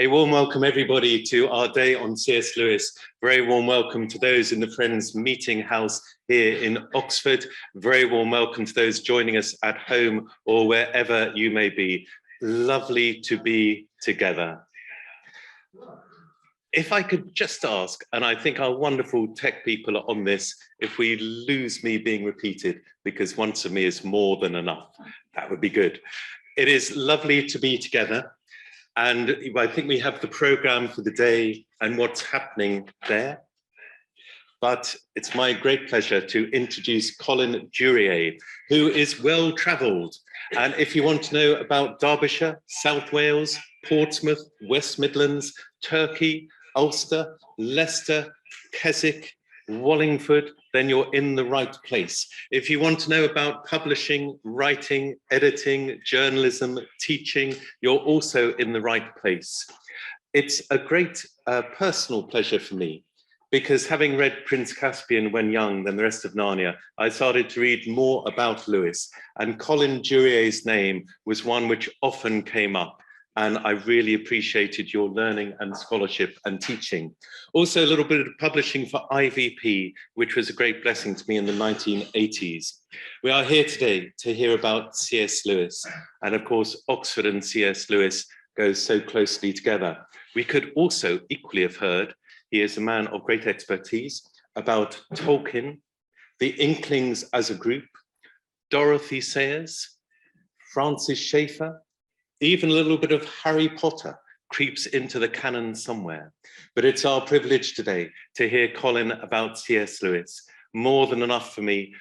A warm welcome, everybody, to our day on C.S. Lewis. Very warm welcome to those in the Friends Meeting House here in Oxford. Very warm welcome to those joining us at home or wherever you may be. Lovely to be together. If I could just ask, and I think our wonderful tech people are on this, if we lose me being repeated, because once of me is more than enough, that would be good. It is lovely to be together. And I think we have the programme for the day and what's happening there. But it's my great pleasure to introduce Colin Duriez, who is well-travelled. And if you want to know about Derbyshire, South Wales, Portsmouth, West Midlands, Turkey, Ulster, Leicester, Keswick, Wallingford, then you're in the right place. If you want to know about publishing, writing, editing, journalism, teaching, you're also in the right place. It's a great personal pleasure for me, because having read Prince Caspian when young than the rest of Narnia, I started to read more about Lewis, and Colin Duriez's name was one which often came up. And I really appreciated your learning and scholarship and teaching. Also a little bit of publishing for IVP, which was a great blessing to me in the 1980s. We are here today to hear about C.S. Lewis. And of course, Oxford and C.S. Lewis go so closely together. We could also equally have heard, he is a man of great expertise, about Tolkien, the Inklings as a group, Dorothy Sayers, Francis Schaeffer, even a little bit of Harry Potter creeps into the canon somewhere. But it's our privilege today to hear Colin about C.S. Lewis. More than enough from me.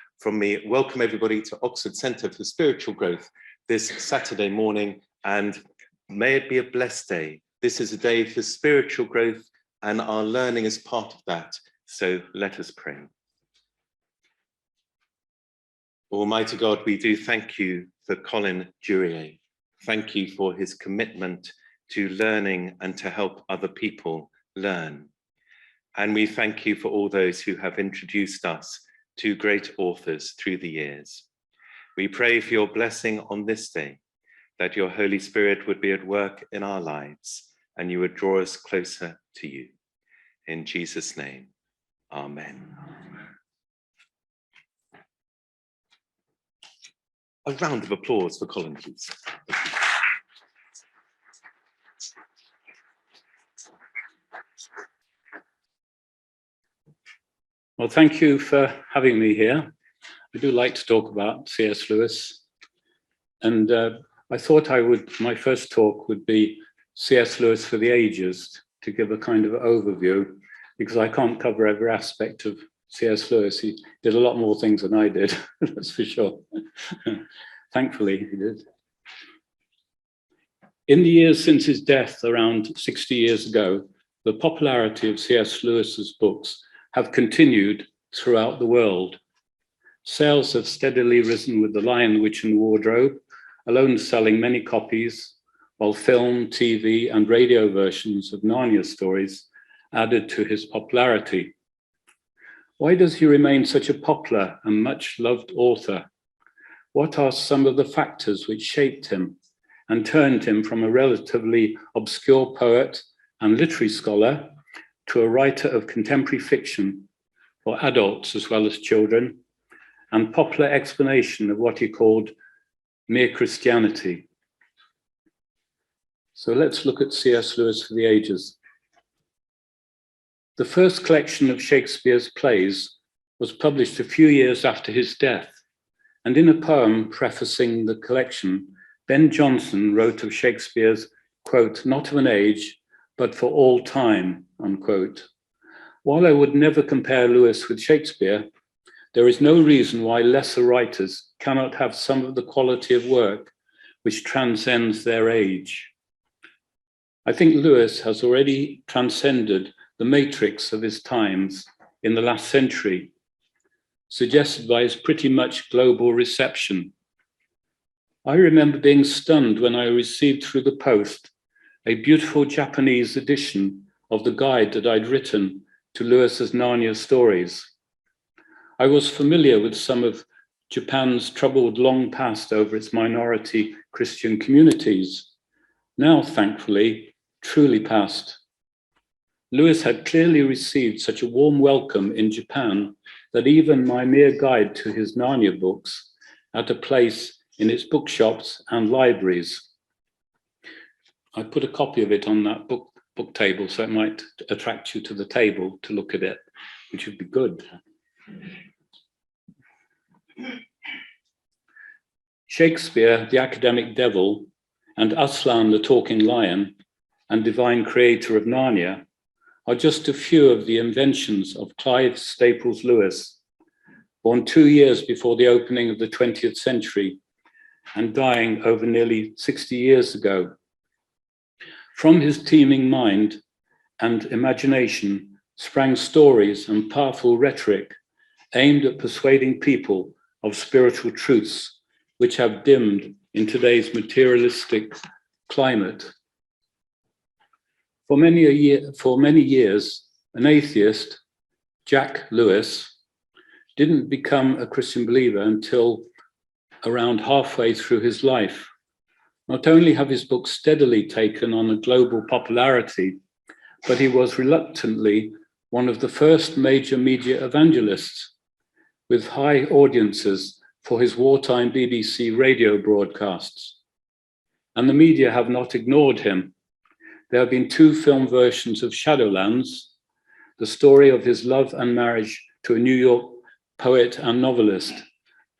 Welcome everybody to Oxford Centre for Spiritual Growth this Saturday morning, and may it be a blessed day. This is a day for spiritual growth, and our learning is part of that. So let us pray. Almighty God, we do thank you for Colin Duriez. Thank you for his commitment to learning and to help other people learn. And we thank you for all those who have introduced us to great authors through the years. We pray for your blessing on this day, that your Holy Spirit would be at work in our lives and you would draw us closer to you. In Jesus' name, amen. A round of applause for Colin, please. Well, thank you for having me here. I do like to talk about C.S. Lewis. And I thought my first talk would be C.S. Lewis for the ages, to give a kind of overview, because I can't cover every aspect of C.S. Lewis. He did a lot more things than I did, that's for sure. Thankfully, he did. In the years since his death, around 60 years ago, the popularity of C.S. Lewis's books have continued throughout the world. Sales have steadily risen, with The Lion, the Witch and the Wardrobe alone selling many copies, while film, TV and radio versions of Narnia stories added to his popularity. Why does he remain such a popular and much loved author? What are some of the factors which shaped him and turned him from a relatively obscure poet and literary scholar to a writer of contemporary fiction for adults as well as children, and popular explanation of what he called mere Christianity? So let's look at C.S. Lewis for the ages. The first collection of Shakespeare's plays was published a few years after his death, and in a poem prefacing the collection, Ben Jonson wrote of Shakespeare's, quote, "not of an age, but for all time," unquote. While I would never compare Lewis with Shakespeare, there is no reason why lesser writers cannot have some of the quality of work which transcends their age. I think Lewis has already transcended the matrix of his times in the last century, suggested by his pretty much global reception. I remember being stunned when I received through the post a beautiful Japanese edition of the guide that I'd written to Lewis's Narnia stories. I was familiar with some of Japan's troubled long past over its minority Christian communities. Now, thankfully, truly past. Lewis had clearly received such a warm welcome in Japan that even my mere guide to his Narnia books had a place in its bookshops and libraries. I put a copy of it on that book table, so it might attract you to the table to look at it, which would be good. Shakespeare, the academic devil, and Aslan, the talking lion, and divine creator of Narnia, are just a few of the inventions of Clive Staples Lewis, born 2 years before the opening of the 20th century and dying over nearly 60 years ago. From his teeming mind and imagination sprang stories and powerful rhetoric aimed at persuading people of spiritual truths which have dimmed in today's materialistic climate. For many years, an atheist, Jack Lewis, didn't become a Christian believer until around halfway through his life. Not only have his books steadily taken on a global popularity, but he was reluctantly one of the first major media evangelists, with high audiences for his wartime BBC radio broadcasts. And the media have not ignored him. There have been 2 film versions of Shadowlands, the story of his love and marriage to a New York poet and novelist,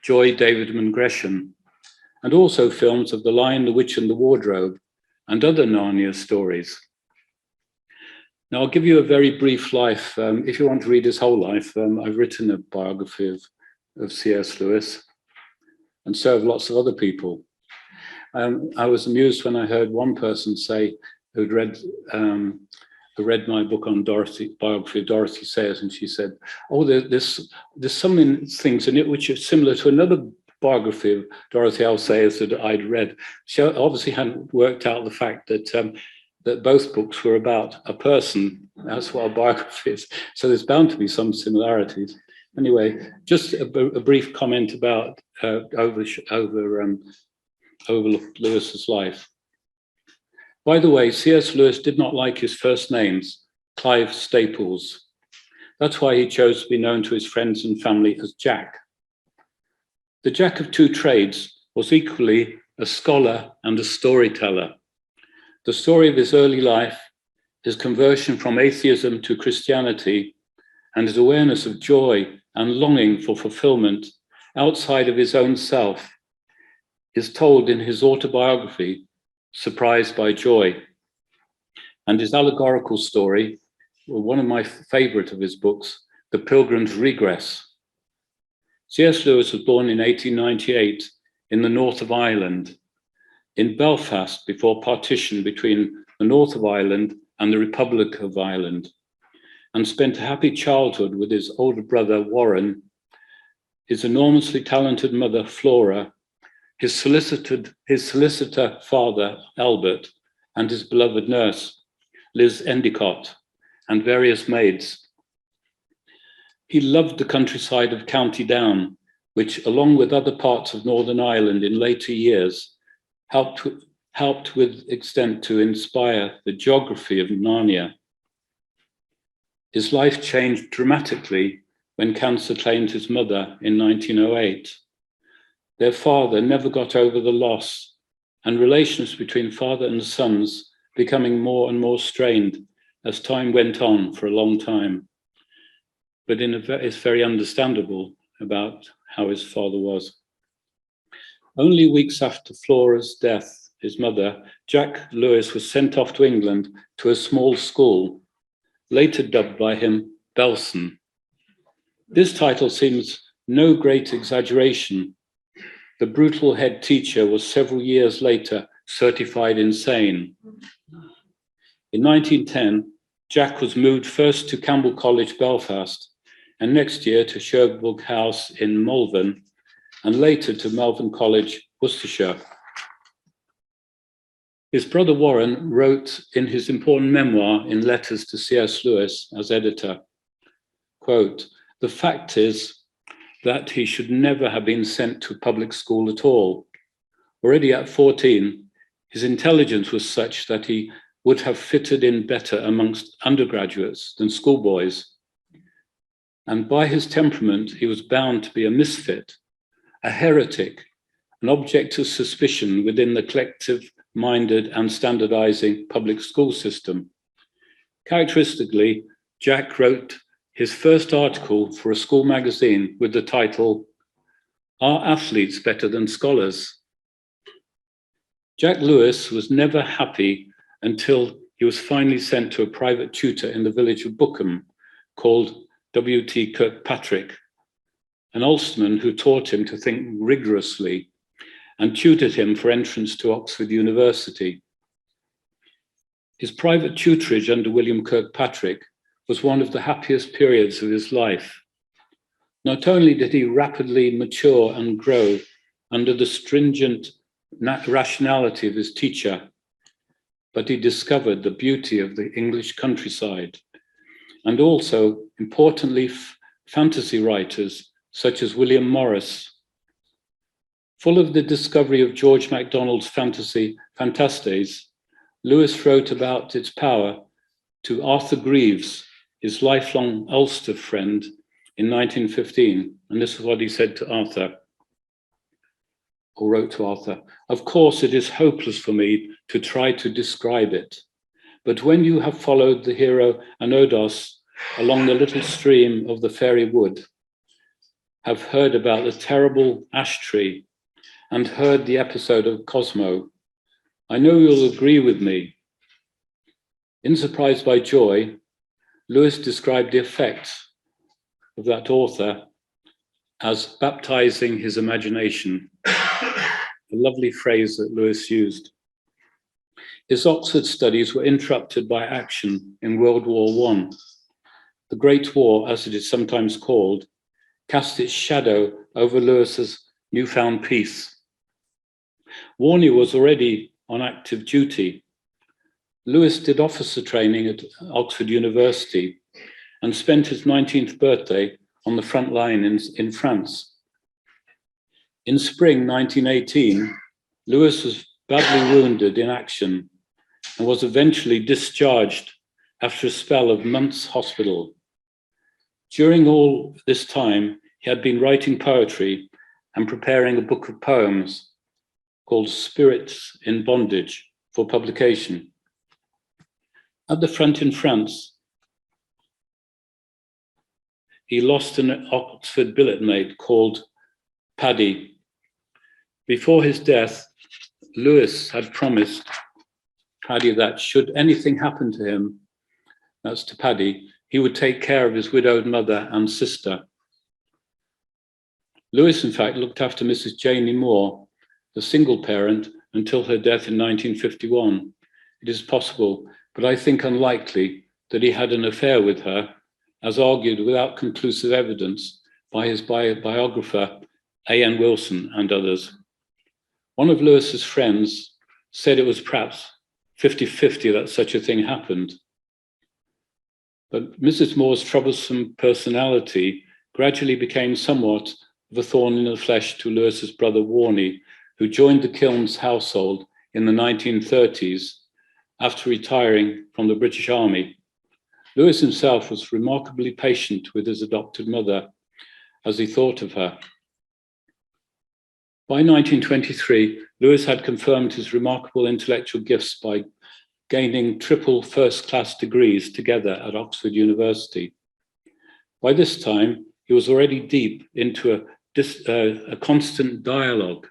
Joy Davidman Gresham, and also films of The Lion, the Witch and the Wardrobe, and other Narnia stories. Now, I'll give you a very brief life. If you want to read his whole life, I've written a biography of C.S. Lewis, and so have lots of other people. I was amused when I heard one person say, who'd read my book on Dorothy, biography of Dorothy Sayers, and she said, "Oh, there's some things in it which are similar to another biography of Dorothy L. Sayers that I'd read." She obviously hadn't worked out the fact that that both books were about a person. That's what a biography is. So there's bound to be some similarities. Anyway, just a brief comment about over Lewis's life. By the way, C.S. Lewis did not like his first names, Clive Staples. That's why he chose to be known to his friends and family as Jack. The Jack of 2 trades was equally a scholar and a storyteller. The story of his early life, his conversion from atheism to Christianity, and his awareness of joy and longing for fulfillment outside of his own self is told in his autobiography, Surprised by Joy, and his allegorical story, one of my favorite of his books, The Pilgrim's Regress. C.S. Lewis was born in 1898 in the north of Ireland, in Belfast before partition between the north of Ireland and the Republic of Ireland, and spent a happy childhood with his older brother, Warren, his enormously talented mother, Flora, his solicitor father, Albert, and his beloved nurse, Liz Endicott, and various maids. He loved the countryside of County Down, which, along with other parts of Northern Ireland in later years, helped with extent to inspire the geography of Narnia. His life changed dramatically when cancer claimed his mother in 1908. Their father never got over the loss, and relations between father and sons becoming more and more strained as time went on for a long time. But it's very understandable about how his father was. Only weeks after Flora's death, his mother, Jack Lewis was sent off to England to a small school, later dubbed by him Belson. This title seems no great exaggeration. The brutal head teacher was several years later certified insane. In 1910, Jack was moved first to Campbell College, Belfast, and next year to Sherbrooke House in Malvern, and later to Malvern College, Worcestershire. His brother Warren wrote in his important memoir in letters to C.S. Lewis as editor, quote, "The fact is that he should never have been sent to public school at all. Already at 14, his intelligence was such that he would have fitted in better amongst undergraduates than schoolboys. And by his temperament, he was bound to be a misfit, a heretic, an object of suspicion within the collective-minded and standardizing public school system. Characteristically, Jack wrote his first article for a school magazine with the title, "Are Athletes Better Than Scholars?" Jack Lewis was never happy until he was finally sent to a private tutor in the village of Bookham called W.T. Kirkpatrick, an Ulsterman who taught him to think rigorously and tutored him for entrance to Oxford University. His private tutorage under William Kirkpatrick was one of the happiest periods of his life. Not only did he rapidly mature and grow under the stringent rationality of his teacher, but he discovered the beauty of the English countryside, and also, importantly, fantasy writers such as William Morris. Full of the discovery of George MacDonald's Fantastes, Lewis wrote about its power to Arthur Greaves, his lifelong Ulster friend, in 1915, and this is what he said to Arthur, or wrote to Arthur. "Of course, it is hopeless for me to try to describe it, but when you have followed the hero Anodos along the little stream of the fairy wood, have heard about the terrible ash tree, and heard the episode of Cosmo, I know you'll agree with me." In Surprised by Joy, Lewis described the effects of that author as baptizing his imagination, a lovely phrase that Lewis used. His Oxford studies were interrupted by action in World War I. The Great War, as it is sometimes called, cast its shadow over Lewis's newfound peace. Warney was already on active duty. Lewis did officer training at Oxford University and spent his 19th birthday on the front line in France. In spring 1918, Lewis was badly wounded in action and was eventually discharged after a spell of months hospital. During all this time, he had been writing poetry and preparing a book of poems called Spirits in Bondage for publication. At the front in France, he lost an Oxford billet mate called Paddy. Before his death, Lewis had promised Paddy that should anything happen to him, that's to Paddy, he would take care of his widowed mother and sister. Lewis, in fact, looked after Mrs. Janie Moore, a single parent, until her death in 1951. It is possible, but I think unlikely, that he had an affair with her, as argued without conclusive evidence by his biographer, A.N. Wilson and others. One of Lewis's friends said it was perhaps 50-50 that such a thing happened. But Mrs. Moore's troublesome personality gradually became somewhat of a thorn in the flesh to Lewis's brother Warney, who joined the Kilns household in the 1930s after retiring from the British Army. Lewis himself was remarkably patient with his adopted mother as he thought of her. By 1923, Lewis had confirmed his remarkable intellectual gifts by gaining triple first-class degrees together at Oxford University. By this time, he was already deep into a constant dialogue,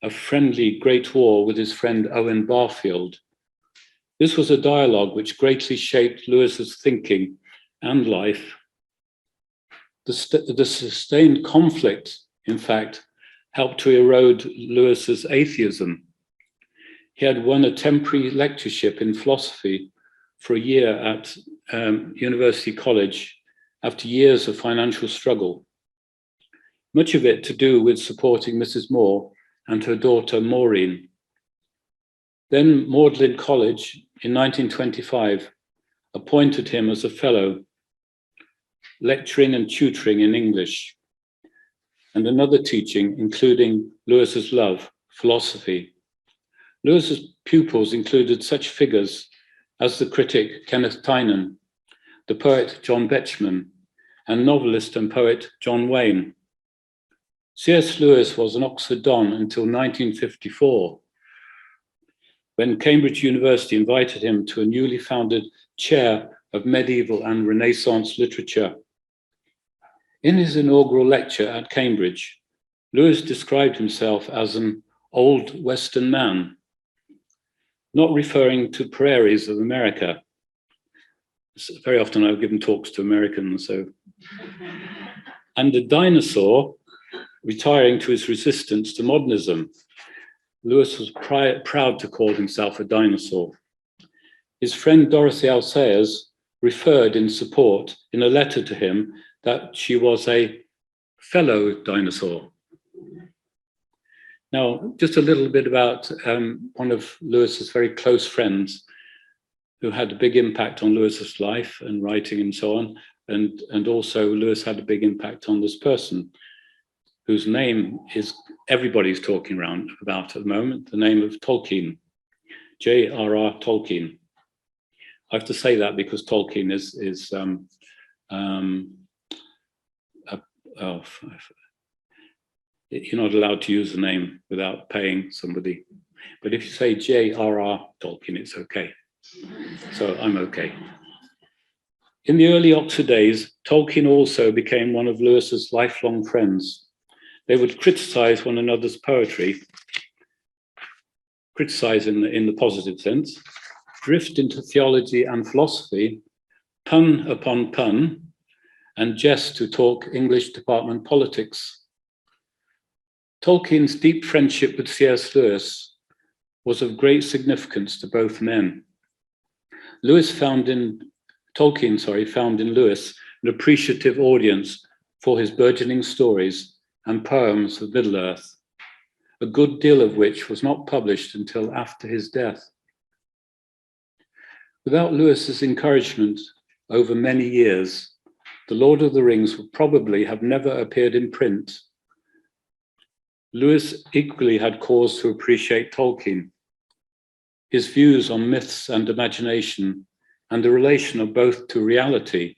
a friendly great war with his friend Owen Barfield. This was a dialogue which greatly shaped Lewis's thinking and life. The sustained conflict, in fact, helped to erode Lewis's atheism. He had won a temporary lectureship in philosophy for a year at University College after years of financial struggle, much of it to do with supporting Mrs. Moore and her daughter Maureen. Then Magdalen College in 1925 appointed him as a fellow, lecturing and tutoring in English, and another teaching, including Lewis's love, philosophy. Lewis's pupils included such figures as the critic Kenneth Tynan, the poet John Betjeman, and novelist and poet John Wayne. C.S. Lewis was an Oxford Don until 1954, when Cambridge University invited him to a newly founded chair of medieval and Renaissance literature. In his inaugural lecture at Cambridge, Lewis described himself as an old Western man, not referring to prairies of America. Very often I've given talks to Americans, and a dinosaur retiring to his resistance to modernism. Lewis was proud to call himself a dinosaur. His friend Dorothy Alsayers referred in support in a letter to him that she was a fellow dinosaur. Now, just a little bit about one of Lewis's very close friends who had a big impact on Lewis's life and writing and so on. And also Lewis had a big impact on this person whose name is everybody's talking around about at the moment, the name of Tolkien, J.R.R. Tolkien. I have to say that because Tolkien is you're not allowed to use the name without paying somebody. But if you say J.R.R. Tolkien, it's okay. So I'm okay. In the early Oxford days, Tolkien also became one of Lewis's lifelong friends. They would criticize one another's poetry, criticize in the positive sense, drift into theology and philosophy, pun upon pun, and jest to talk English department politics. Tolkien's deep friendship with C.S. Lewis was of great significance to both men. Tolkien found in Lewis an appreciative audience for his burgeoning stories and poems of Middle-earth, a good deal of which was not published until after his death. Without Lewis's encouragement over many years, The Lord of the Rings would probably have never appeared in print. Lewis equally had cause to appreciate Tolkien. His views on myths and imagination and the relation of both to reality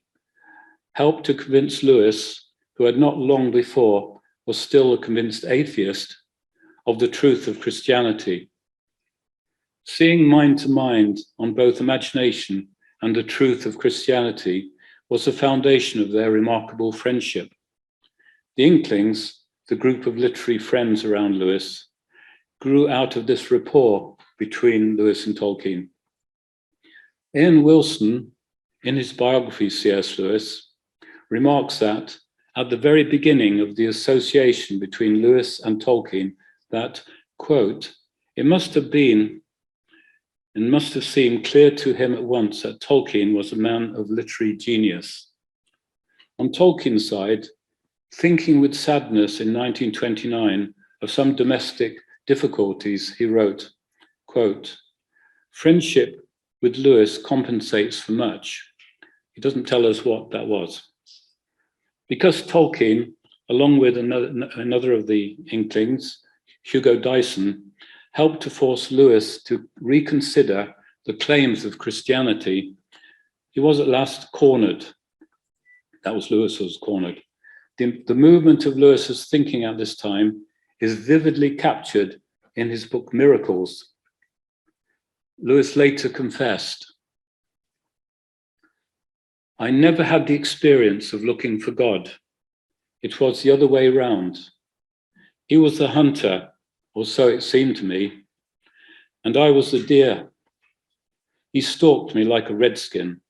helped to convince Lewis, who had not long before was still a convinced atheist, of the truth of Christianity. Seeing mind to mind on both imagination and the truth of Christianity was the foundation of their remarkable friendship. The Inklings, the group of literary friends around Lewis, grew out of this rapport between Lewis and Tolkien. Ian Wilson, in his biography, C.S. Lewis, remarks that at the very beginning of the association between Lewis and Tolkien, that, quote, it must have been and must have seemed clear to him at once that Tolkien was a man of literary genius. On Tolkien's side, thinking with sadness in 1929 of some domestic difficulties, he wrote, quote, friendship with Lewis compensates for much. He doesn't tell us what that was. Because Tolkien, along with another of the Inklings, Hugo Dyson, helped to force Lewis to reconsider the claims of Christianity, he was at last cornered. That was Lewis was cornered. The movement of Lewis's thinking at this time is vividly captured in his book Miracles. Lewis later confessed, I never had the experience of looking for God. It was the other way round. He was the hunter, or so it seemed to me, and I was the deer. He stalked me like a redskin,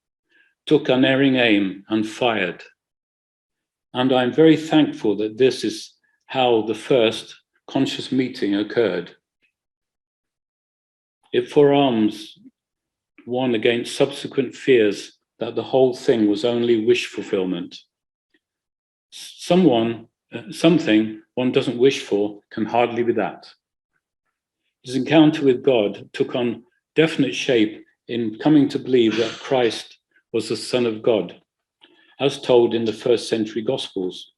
took unerring aim and fired. And I'm very thankful that this is how the first conscious meeting occurred. It forearms one against subsequent fears that the whole thing was only wish fulfillment. Something one doesn't wish for can hardly be that. His encounter with God took on definite shape in coming to believe that Christ was the Son of God, as told in the first century Gospels.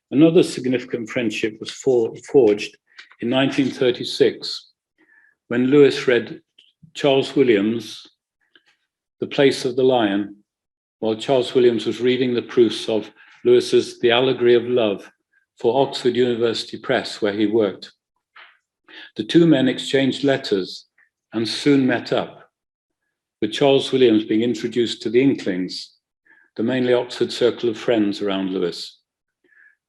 Another significant friendship was forged in 1936 when Lewis read Charles Williams' The Place of the Lion, while Charles Williams was reading the proofs of Lewis's The Allegory of Love for Oxford University Press, where he worked. The two men exchanged letters and soon met up, with Charles Williams being introduced to the Inklings, the mainly Oxford circle of friends around Lewis.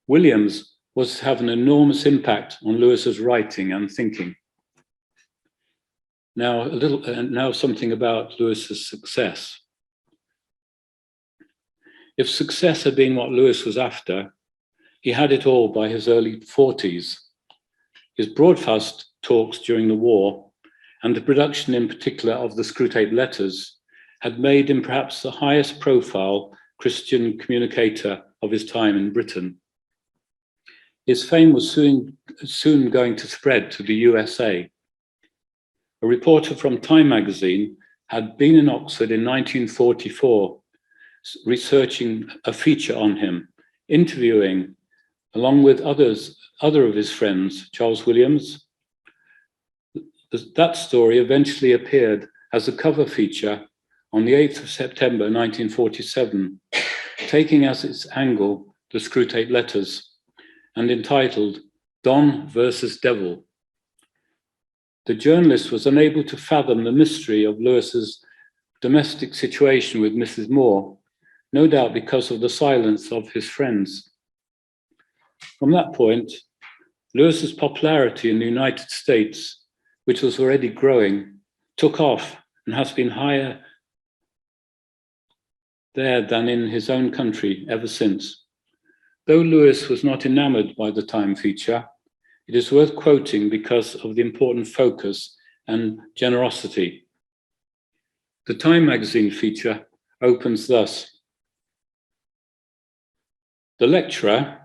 Williams was to have an enormous impact on Lewis's writing and thinking. Now something about Lewis's success. If success had been what Lewis was after, he had it all by his early 40s. His broadcast talks during the war, and the production in particular of the Screwtape Letters, had made him perhaps the highest profile Christian communicator of his time in Britain. His fame was soon going to spread to the USA. A reporter from Time magazine had been in Oxford in 1944, researching a feature on him, interviewing, along with other of his friends, Charles Williams. That story eventually appeared as a cover feature on the 8th of September 1947, taking as its angle the Screwtape Letters and entitled Don versus Devil. The journalist was unable to fathom the mystery of Lewis's domestic situation with Mrs. Moore, no doubt because of the silence of his friends. From that point, Lewis's popularity in the United States, which was already growing, took off and has been higher there than in his own country ever since. Though Lewis was not enamored by the Time feature, it is worth quoting because of the important focus and generosity. The Time magazine feature opens thus. The lecturer,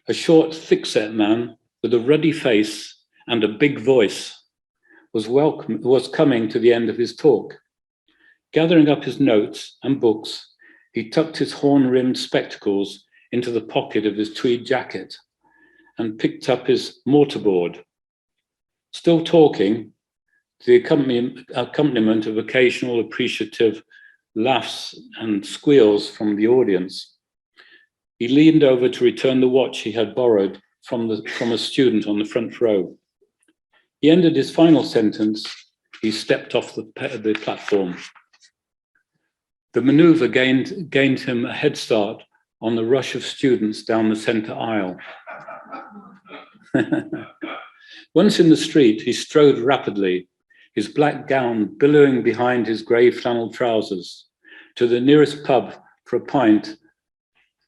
a short, thick-set man with a ruddy face and a big voice, was coming to the end of his talk. Gathering up his notes and books, he tucked his horn-rimmed spectacles into the pocket of his tweed jacket and picked up his mortarboard. Still talking, the accompaniment of occasional appreciative laughs and squeals from the audience, he leaned over to return the watch he had borrowed from a student on the front row. He ended his final sentence. He stepped off the platform. The maneuver gained him a head start on the rush of students down the center aisle. Once in the street, he strode rapidly, his black gown billowing behind his grey flannel trousers, to the nearest pub for a pint.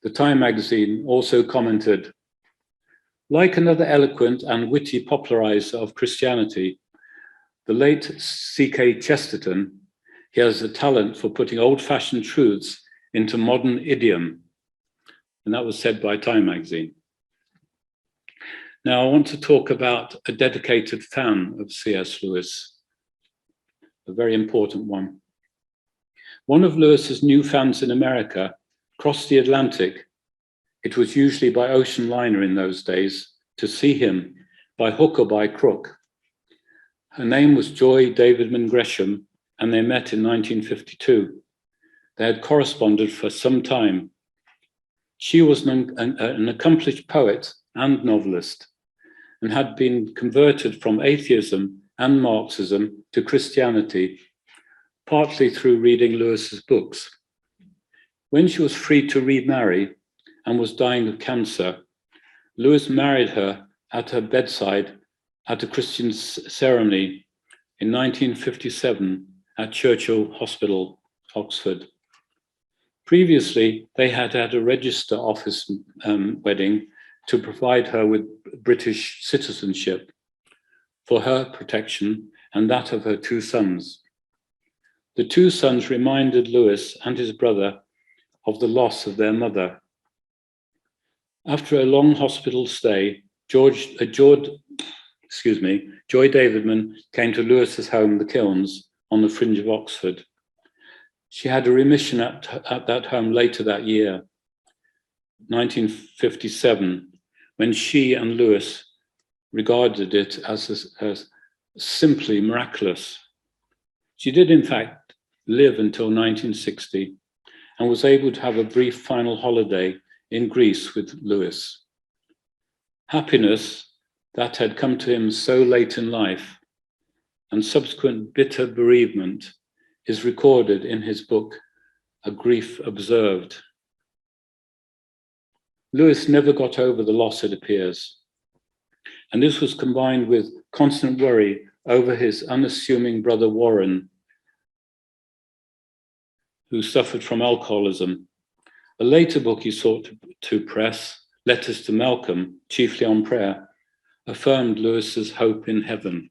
The Time magazine also commented, like another eloquent and witty popularizer of Christianity, the late C.K. Chesterton, he has a talent for putting old-fashioned truths into modern idiom. And that was said by Time magazine. Now I want to talk about a dedicated fan of C.S. Lewis, a very important one. One of Lewis's new fans in America crossed the Atlantic. It was usually by ocean liner in those days, to see him by hook or by crook. Her name was Joy Davidman Gresham, and they met in 1952. They had corresponded for some time. She was an accomplished poet and novelist, and had been converted from atheism and Marxism to Christianity, partly through reading Lewis's books. When she was free to remarry and was dying of cancer, Lewis married her at her bedside at a Christian ceremony in 1957 at Churchill Hospital, Oxford. Previously, they had had a register office wedding to provide her with British citizenship for her protection and that of her two sons. The two sons reminded Lewis and his brother of the loss of their mother. After a long hospital stay, Joy Davidman came to Lewis's home, the Kilns, on the fringe of Oxford. She had a remission at that home later that year, 1957, when she and Lewis regarded it as simply miraculous. She did, in fact, live until 1960 and was able to have a brief final holiday in Greece with Lewis. Happiness that had come to him so late in life and subsequent bitter bereavement is recorded in his book, A Grief Observed. Lewis never got over the loss, it appears, and this was combined with constant worry over his unassuming brother Warren, who suffered from alcoholism. A later book he sought to press, Letters to Malcolm, chiefly on prayer, affirmed Lewis's hope in heaven.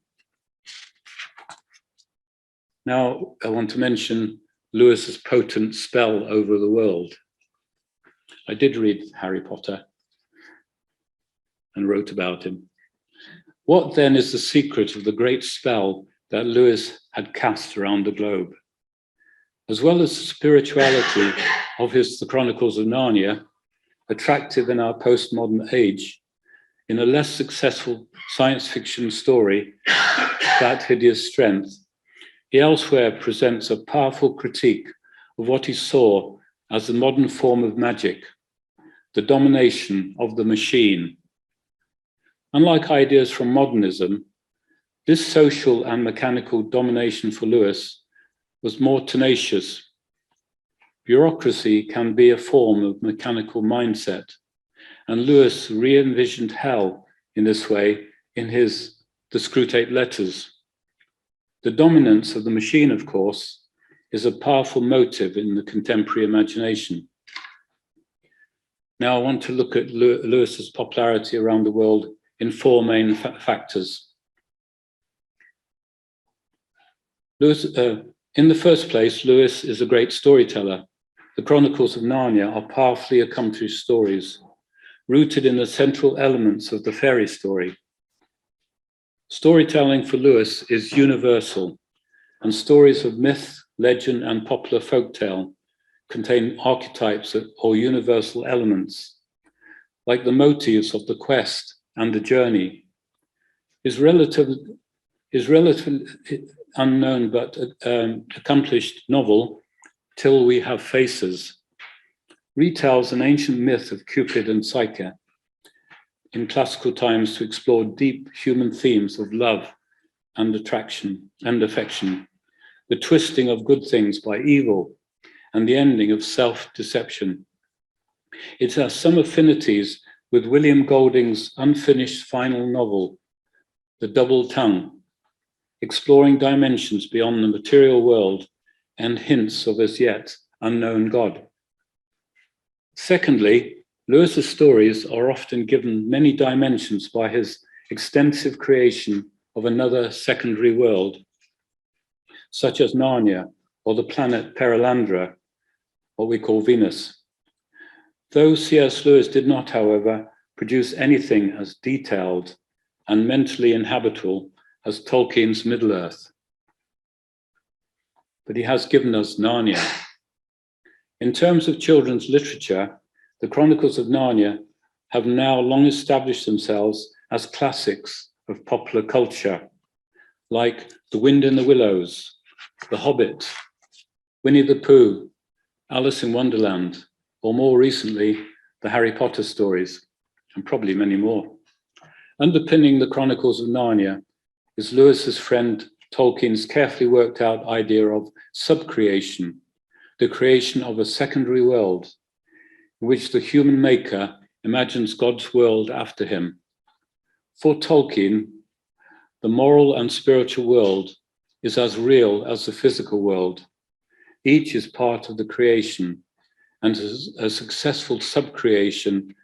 Now, I want to mention Lewis's potent spell over the world. I did read Harry Potter and wrote about him. What then is the secret of the great spell that Lewis had cast around the globe? As well as the spirituality of The Chronicles of Narnia, attractive in our postmodern age, in a less successful science fiction story, That Hideous Strength, he elsewhere presents a powerful critique of what he saw as the modern form of magic, the domination of the machine. Unlike ideas from modernism, this social and mechanical domination for Lewis was more tenacious. Bureaucracy can be a form of mechanical mindset, and Lewis re-envisioned hell in this way in his The Screwtape Letters. The dominance of the machine, of course, is a powerful motive in the contemporary imagination. Now I want to look at Lewis's popularity around the world in four main factors. In the first place, Lewis is a great storyteller. The Chronicles of Narnia are powerfully accomplished stories, rooted in the central elements of the fairy story. Storytelling for Lewis is universal, and stories of myth, legend, and popular folktale contain archetypes or universal elements, like the motifs of the quest and the journey. His relatively unknown but accomplished novel, Till We Have Faces, retells an ancient myth of Cupid and Psyche in classical times to explore deep human themes of love and attraction and affection, the twisting of good things by evil, and the ending of self-deception. It has some affinities with William Golding's unfinished final novel, The Double Tongue, exploring dimensions beyond the material world and hints of as yet unknown God. Secondly, Lewis's stories are often given many dimensions by his extensive creation of another secondary world, such as Narnia or the planet Perelandra, what we call Venus. Though C.S. Lewis did not, however, produce anything as detailed and mentally inhabitable as Tolkien's Middle-earth. But he has given us Narnia. In terms of children's literature, the Chronicles of Narnia have now long established themselves as classics of popular culture, like The Wind in the Willows, The Hobbit, Winnie the Pooh, Alice in Wonderland, or more recently, the Harry Potter stories, and probably many more. Underpinning the Chronicles of Narnia is Lewis's friend Tolkien's carefully worked out idea of subcreation, the creation of a secondary world, in which the human maker imagines God's world after him. For Tolkien, the moral and spiritual world is as real as the physical world. Each is part of the creation, and a successful subcreation,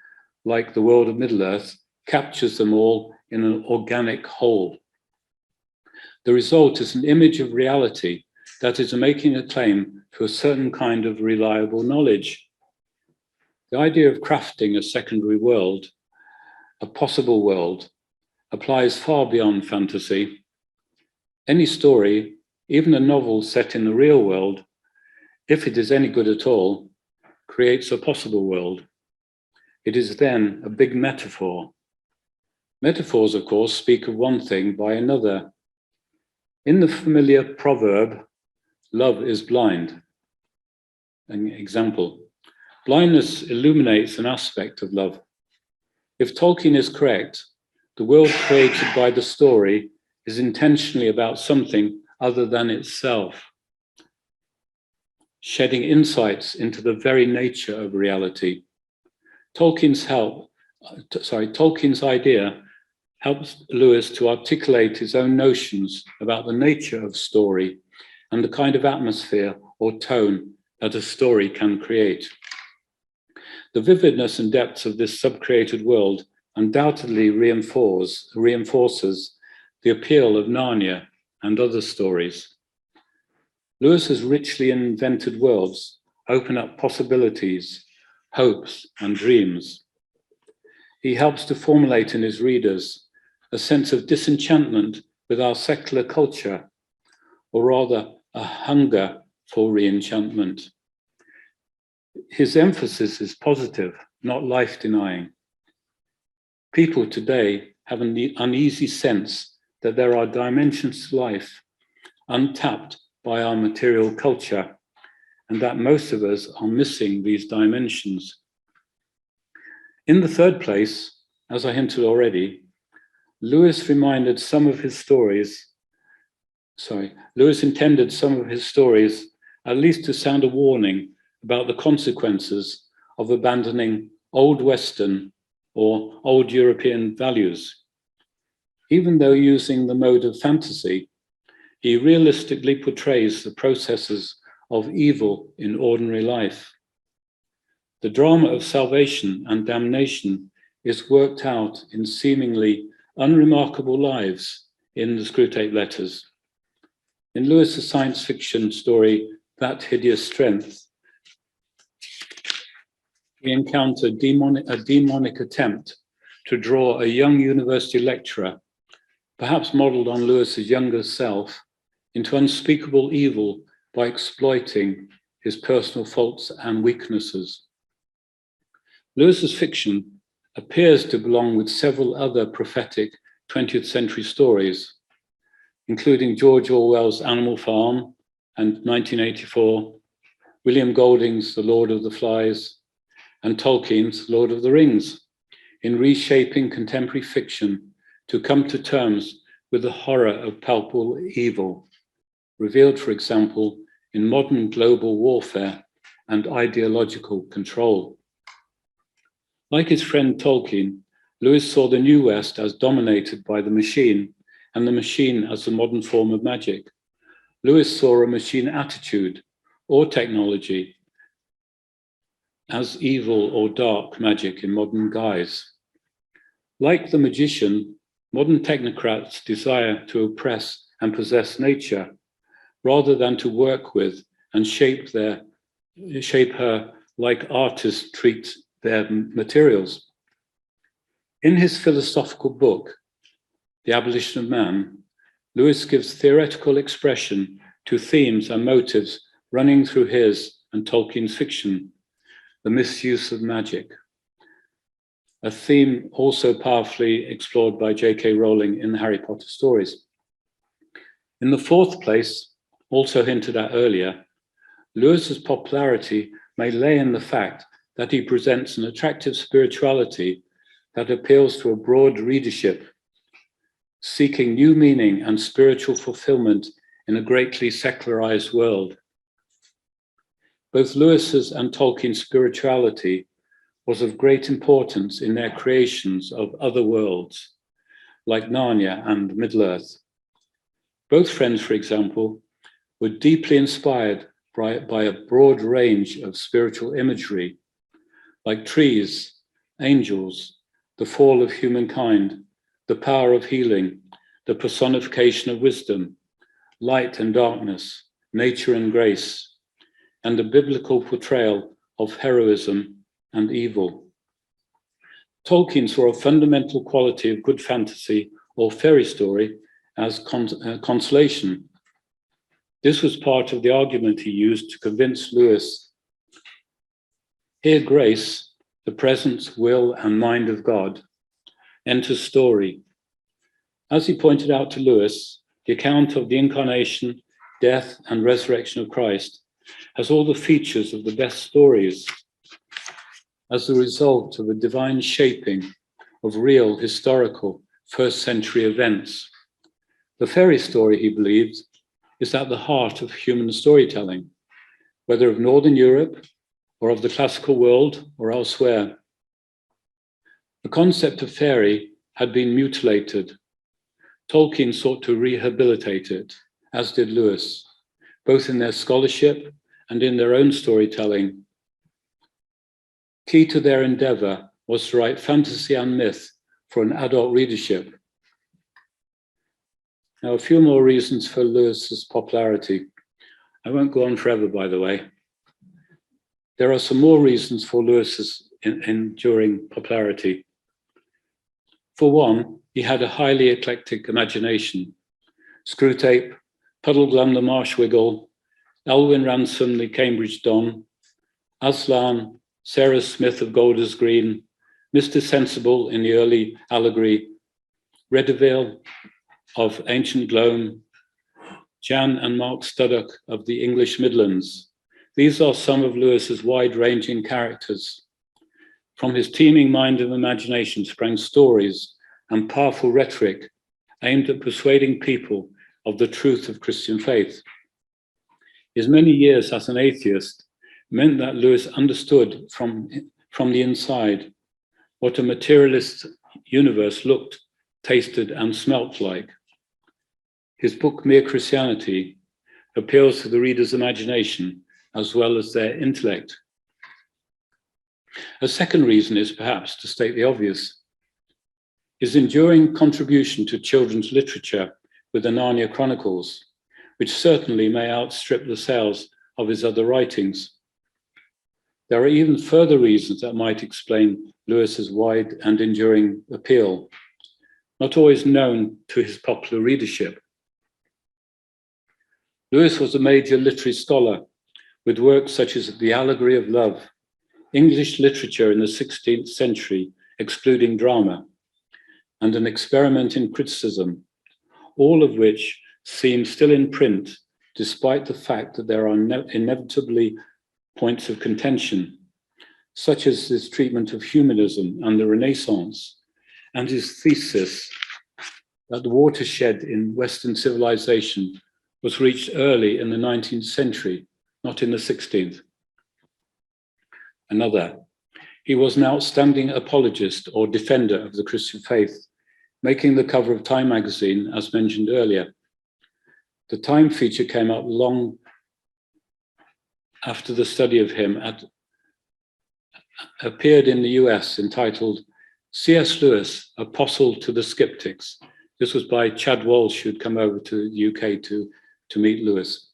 like the world of Middle-earth, captures them all in an organic whole. The result is an image of reality that is making a claim to a certain kind of reliable knowledge. The idea of crafting a secondary world, a possible world, applies far beyond fantasy. Any story, even a novel set in the real world, if it is any good at all, creates a possible world. It is then a big metaphor. Metaphors, of course, speak of one thing by another. In the familiar proverb, love is blind. An example, blindness illuminates an aspect of love. If Tolkien is correct, the world created by the story is intentionally about something other than itself, shedding insights into the very nature of reality. Tolkien's idea helps Lewis to articulate his own notions about the nature of story and the kind of atmosphere or tone that a story can create. The vividness and depths of this sub-created world undoubtedly reinforces the appeal of Narnia and other stories. Lewis's richly invented worlds open up possibilities, hopes, and dreams. He helps to formulate in his readers a sense of disenchantment with our secular culture, or rather a hunger for re-enchantment. His emphasis is positive, not life-denying. People today have an uneasy sense that there are dimensions to life untapped by our material culture, and that most of us are missing these dimensions. In the third place, as I hinted already, Lewis intended some of his stories at least to sound a warning about the consequences of abandoning old Western or old European values. Even though using the mode of fantasy, he realistically portrays the processes of evil in ordinary life. The drama of salvation and damnation is worked out in seemingly unremarkable lives in the Screwtape Letters. In Lewis's science fiction story, That Hideous Strength, we encounter a demonic attempt to draw a young university lecturer, perhaps modeled on Lewis's younger self, into unspeakable evil by exploiting his personal faults and weaknesses. Lewis's fiction appears to belong with several other prophetic 20th century stories, including George Orwell's Animal Farm and 1984, William Golding's The Lord of the Flies, and Tolkien's Lord of the Rings, in reshaping contemporary fiction to come to terms with the horror of palpable evil, revealed, for example, in modern global warfare and ideological control. Like his friend Tolkien, Lewis saw the New West as dominated by the machine, and the machine as the modern form of magic. Lewis saw a machine attitude or technology as evil or dark magic in modern guise. Like the magician, modern technocrats desire to oppress and possess nature, rather than to work with and shape her like artists treat their materials. In his philosophical book, The Abolition of Man, Lewis gives theoretical expression to themes and motives running through his and Tolkien's fiction, the misuse of magic, a theme also powerfully explored by J.K. Rowling in the Harry Potter stories. In the fourth place, also hinted at earlier, Lewis's popularity may lay in the fact that he presents an attractive spirituality that appeals to a broad readership, seeking new meaning and spiritual fulfillment in a greatly secularized world. Both Lewis's and Tolkien's spirituality was of great importance in their creations of other worlds, like Narnia and Middle-earth. Both friends, for example, were deeply inspired by a broad range of spiritual imagery, like trees, angels, the fall of humankind, the power of healing, the personification of wisdom, light and darkness, nature and grace, and the biblical portrayal of heroism and evil. Tolkien saw a fundamental quality of good fantasy or fairy story as consolation. This was part of the argument he used to convince Lewis. Here grace, the presence, will, and mind of God, enters story. As he pointed out to Lewis, the account of the incarnation death, and resurrection of Christ has all the features of the best stories as the result of a divine shaping of real historical first century events. The fairy story, he believed, is at the heart of human storytelling, whether of Northern Europe or of the classical world or elsewhere. The concept of fairy had been mutilated. Tolkien sought to rehabilitate it, as did Lewis, both in their scholarship and in their own storytelling. Key to their endeavor was to write fantasy and myth for an adult readership. Now, a few more reasons for Lewis's popularity. I won't go on forever, by the way. There are some more reasons for Lewis's enduring popularity. For one, he had a highly eclectic imagination. Screwtape, Puddleglum the Marsh Wiggle, Elwyn Ransom the Cambridge Don, Aslan, Sarah Smith of Golders Green, Mr. Sensible in the early allegory, Redivale of Ancient Gloam, Jan and Mark Studdock of the English Midlands. These are some of Lewis's wide-ranging characters. From his teeming mind and imagination sprang stories and powerful rhetoric aimed at persuading people of the truth of Christian faith. His many years as an atheist meant that Lewis understood from the inside what a materialist universe looked, tasted, and smelt like. His book, Mere Christianity, appeals to the reader's imagination as well as their intellect. A second reason is perhaps to state the obvious. His enduring contribution to children's literature with the Narnia Chronicles, which certainly may outstrip the sales of his other writings. There are even further reasons that might explain Lewis's wide and enduring appeal, not always known to his popular readership. Lewis was a major literary scholar with works such as The Allegory of Love, English literature in the 16th century, excluding drama, and An Experiment in Criticism, all of which seem still in print, despite the fact that there are inevitably points of contention, such as his treatment of humanism and the Renaissance, and his thesis that the watershed in Western civilization was reached early in the 19th century, not in the 16th. Another, he was an outstanding apologist or defender of the Christian faith, making the cover of Time magazine, as mentioned earlier. The Time feature came out long after the study of him appeared in the US entitled C.S. Lewis, Apostle to the Skeptics. This was by Chad Walsh, who'd come over to the UK to meet Lewis.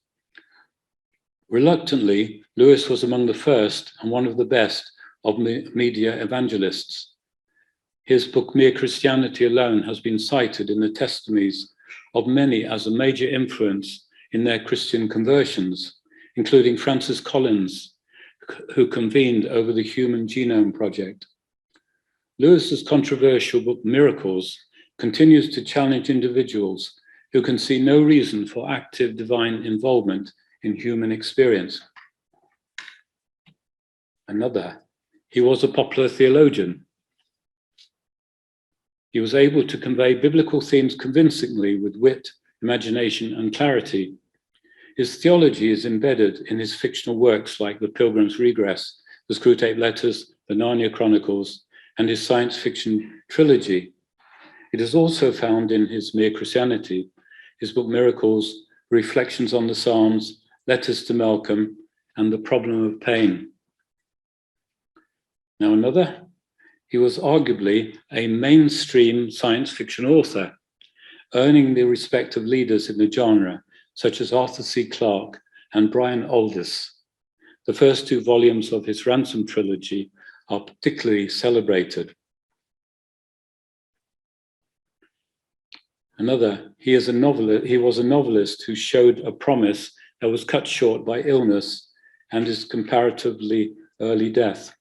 Reluctantly, Lewis was among the first and one of the best of media evangelists. His book, Mere Christianity alone, has been cited in the testimonies of many as a major influence in their Christian conversions, including Francis Collins, who convened over the Human Genome Project. Lewis's controversial book, Miracles, continues to challenge individuals who can see no reason for active divine involvement in human experience. Another, he was a popular theologian. He was able to convey biblical themes convincingly with wit, imagination, and clarity. His theology is embedded in his fictional works like The Pilgrim's Regress, The Screwtape Letters, The Narnia Chronicles, and his science fiction trilogy. It is also found in his Mere Christianity, his book Miracles, Reflections on the Psalms, Letters to Malcolm, and The Problem of Pain. Now another, he was arguably a mainstream science fiction author, earning the respect of leaders in the genre, such as Arthur C. Clarke and Brian Aldiss. The first two volumes of his Ransom trilogy are particularly celebrated. Another, he was a novelist who showed a promise that was cut short by illness and his comparatively early death.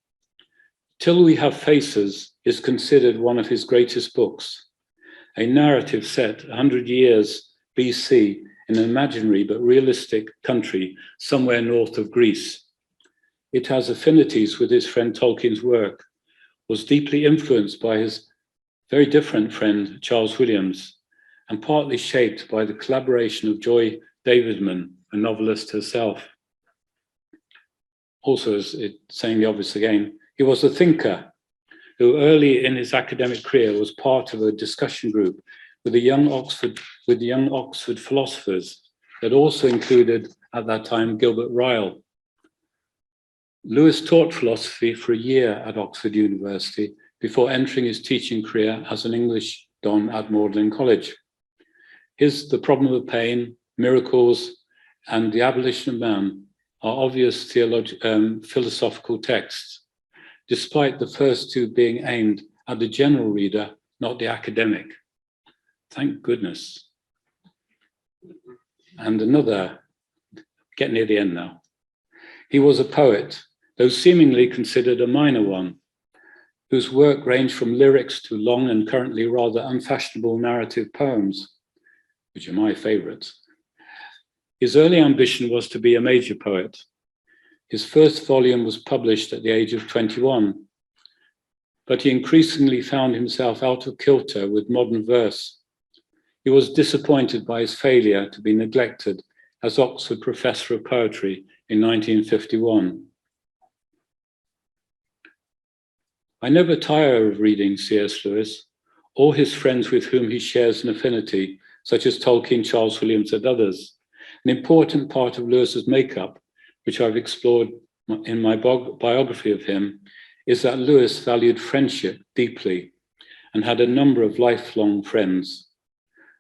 Till We Have Faces is considered one of his greatest books, a narrative set 100 years BC in an imaginary but realistic country somewhere north of Greece. It has affinities with his friend Tolkien's work, was deeply influenced by his very different friend Charles Williams, and partly shaped by the collaboration of Joy Davidman, a novelist herself. Also, as saying the obvious again, he was a thinker who early in his academic career was part of a discussion group with the young Oxford philosophers that also included, at that time, Gilbert Ryle. Lewis taught philosophy for a year at Oxford University before entering his teaching career as an English don at Magdalen College. The Problem of Pain, Miracles, and The Abolition of Man are obvious philosophical texts, despite the first two being aimed at the general reader, not the academic. Thank goodness. And another, get near the end now. He was a poet, though seemingly considered a minor one, whose work ranged from lyrics to long and currently rather unfashionable narrative poems, which are my favorites. His early ambition was to be a major poet. His first volume was published at the age of 21, but he increasingly found himself out of kilter with modern verse. He was disappointed by his failure to be neglected as Oxford Professor of Poetry in 1951. I never tire of reading C.S. Lewis or his friends with whom he shares an affinity, such as Tolkien, Charles Williams, and others. An important part of Lewis's makeup, which I've explored in my biography of him, is that Lewis valued friendship deeply and had a number of lifelong friends.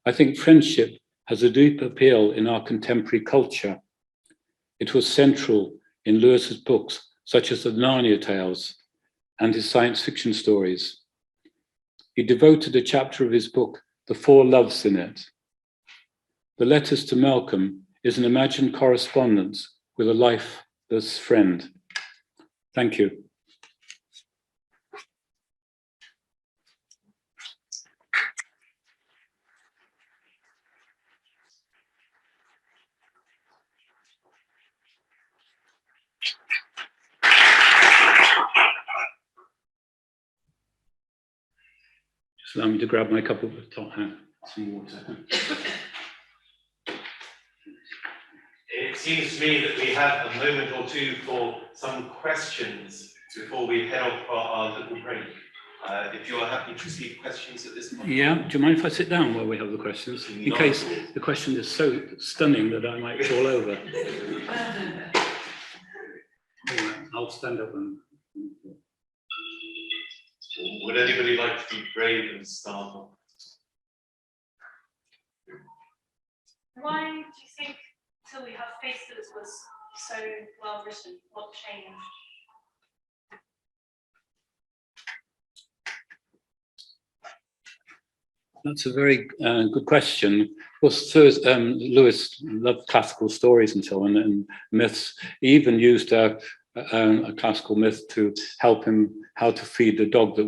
I think friendship has a deep appeal in our contemporary culture. It was central in Lewis's books, such as the Narnia Tales and his science fiction stories. He devoted a chapter of his book, The Four Loves, in it. The Letters to Malcolm is an imagined correspondence with a lifeless friend. Thank you. Just allow me to grab my cup of some water. It seems to me that we have a moment or two for some questions before we head off for our little break. If you're happy to receive questions at this point. Yeah, do you mind if I sit down while we have the questions? In case the question is so stunning that I might fall over. I'll stand up and... Would anybody like to be brave and start off? Why do you think Till We Have Faces was so well written? What changed? That's a very good question. Of course, Lewis loved classical stories and so on, and myths. He even used a classical myth to help him how to feed the dog that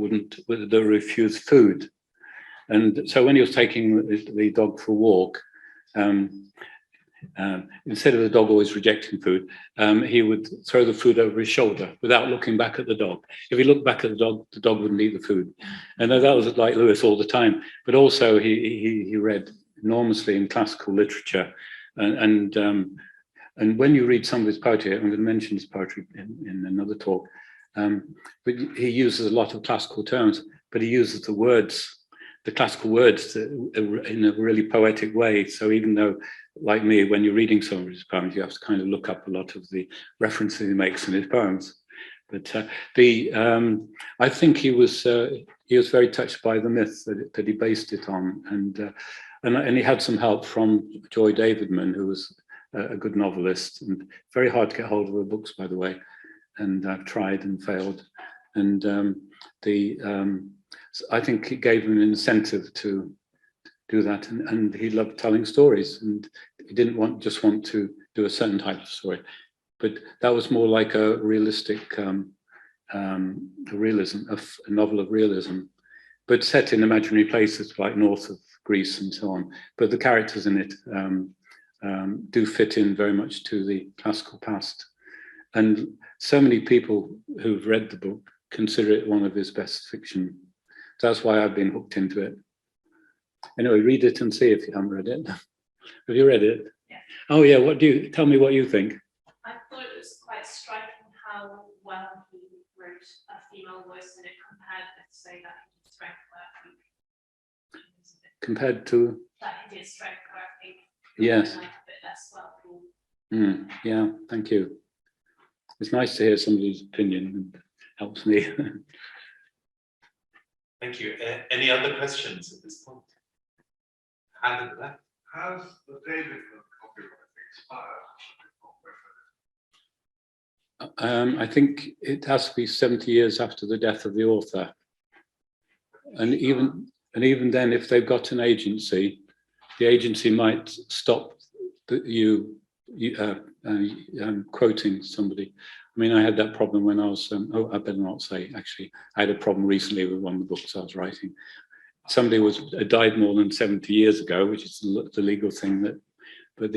refused food. And so when he was taking the dog for a walk, instead of the dog always rejecting food, he would throw the food over his shoulder without looking back at the dog. If he looked back at the dog wouldn't eat the food. And that was like Lewis all the time. But also he read enormously in classical literature. And when you read some of his poetry, I'm going to mention his poetry in another talk, but he uses a lot of classical terms, but he uses the classical words in a really poetic way. So even though, like me, when you're reading some of his poems, you have to kind of look up a lot of the references he makes in his poems. But I think he was very touched by the myth that he based it on, and he had some help from Joy Davidman, who was a good novelist, and very hard to get hold of her books, by the way. And I've tried and failed. And I think it gave him an incentive to do that, and he loved telling stories, and he didn't just want to do a certain type of story, but that was more like a realistic realism, a novel of realism, but set in imaginary places like north of Greece and so on. But the characters in it do fit in very much to the classical past. And so many people who've read the book consider it one of his best fiction. So that's why I've been hooked into it. Anyway, read it and see if you haven't read it. Have you read it? Yeah. Oh yeah, tell me what you think. I thought it was quite striking how well he wrote a female voice in it compared with, say, that he did Strength, where I think Compared to? that he did Strength, where I think yes. like a bit less well thought. Yeah, thank you. It's nice to hear somebody's opinion and helps me. Thank you. Any other questions at this point? Hand at the back. Has the David copyright expired? I think it has to be 70 years after the death of the author. And even then, if they've got an agency, the agency might stop you quoting somebody. I mean, I had that problem when I was, I better not say, actually, I had a problem recently with one of the books I was writing. Somebody died more than 70 years ago, which is the legal thing, but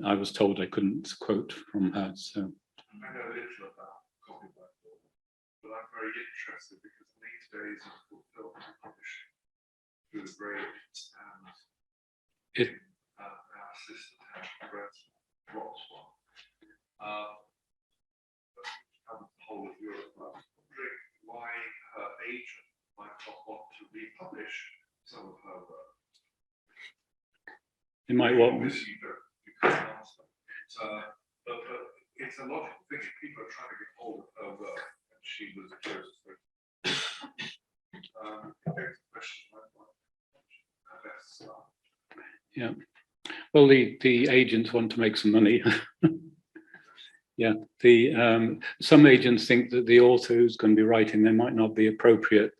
I was told I couldn't quote from her. So I know little about copyright law, but I'm very interested because these days of film publishing through the Revd and our assistant has progressed lots one. The whole of Europe, I was wondering why her agent might not want to republish some of her work. it might want. Obviously, you can't answer. But it's a logical thing. If people are trying to get hold of her work, and she was close to it. There's a question like how best to start. Yeah. Well, the agents want to make some money. Yeah, some agents think that the author who's going to be writing there might not be appropriate,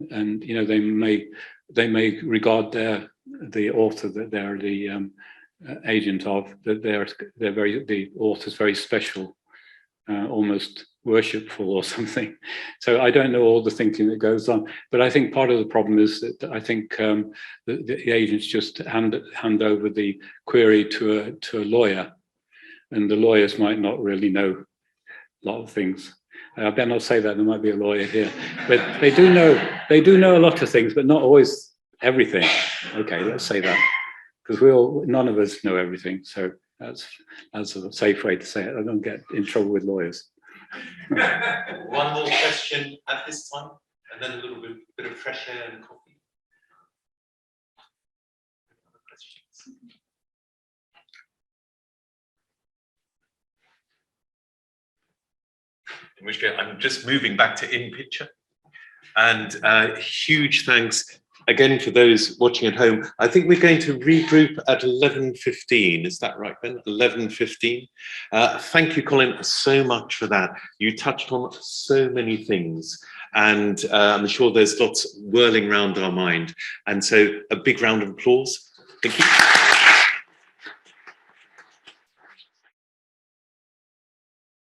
and they may regard the author that they're the agent of, that the author's very special, almost worshipful or something. So I don't know all the thinking that goes on, but I think part of the problem is that I think the agents just hand over the query to a lawyer. And the lawyers might not really know a lot of things. I better not say that, there might be a lawyer here. But they do know a lot of things, but not always everything. Okay, let's say that. Because none of us know everything. So that's a safe way to say it. I don't get in trouble with lawyers. One more question at this time, and then a little bit of fresh air and coffee. Other questions? In which case, I'm just moving back to in picture. And huge thanks again for those watching at home. I think we're going to regroup at 11:15. Is that right, Ben? 11:15. Thank you, Colin, so much for that. You touched on so many things, and I'm sure there's lots whirling around our mind. And so a big round of applause. Thank you.